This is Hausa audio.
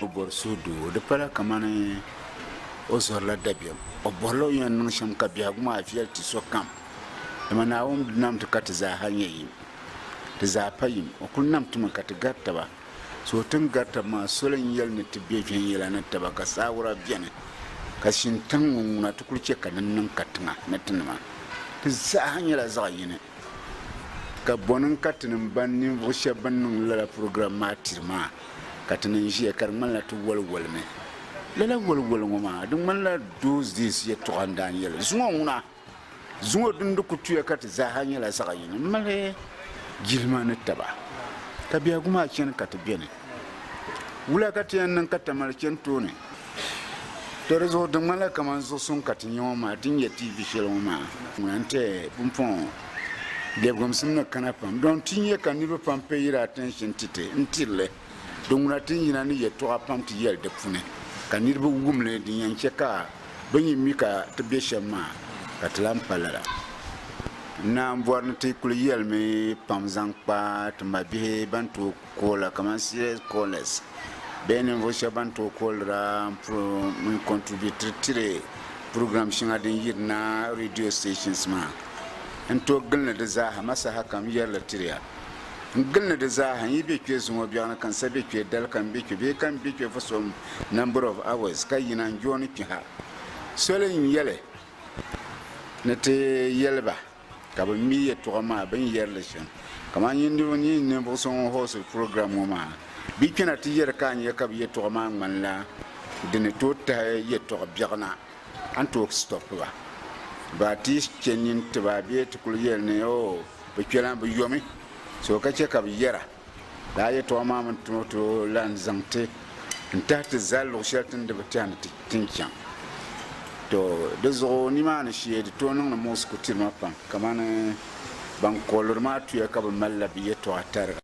bor sudu de para kamane o zorla dabia o bolo yan nung sham ka biya guma afiyal ti sokam mana wum nam to kat za hanyi ti za payim o kun nam to kat gatta ba so tun gatta ma solen yel ne ti be fen yela na taba ka sawura biene ka shin tan nguna to kulce kanan nan katna na tunma ti za hanyi la za yine ka bonin katinin bannin vushe bannin la program matirma katinin shi kar man la tu walwal me la walwal ngoma dum man la do this ye to andan yel zunguna zungo dun du kutu ya kat za hanya la saka yin male gilma ne taba tabiya guma ken kat bene wula kat yan nan kat mal ken to ne to rezo dum mala kaman zo sun kat nyoma din ye tv shelo ma munante bumpon Dagbon simna kanapam don tinye kanibe pam payira attention tite ntille don na tinyina ni ye to apam ti yel de fune kanirbe wumle di yancheka banyi mika to beshama katlam palala na mborn te kul yel me pam zankpa to mabe bantu kola kaman serious callers benen vo shabantu kolra pro mun contribute tire program shinga den yirna radio stations ma en to gilna da zaha masa haka miyar latiriya gilna da zaha yi be ke zuwa biya na kan sabe ke dal kan be ke for some number of hours kai yana joni ki ha solen yele na te yelba ka ba mi ye to ma ban yer le shan kama yin di woni ne bo son host program ma bi kina ti yer kan ye ka bi to ma man la dine to ta ye to biya an to stop ba tis kenin tababe to kulyel ne o be kelan be yomi so ka ce ka yera da ya to ma man to lan zante nta ta zalo shelton da batan tinkan to da zo ni ma na shi da to nan mo skutir ma pan kamane ban kolor ma tu ya ka ba malla bi to atar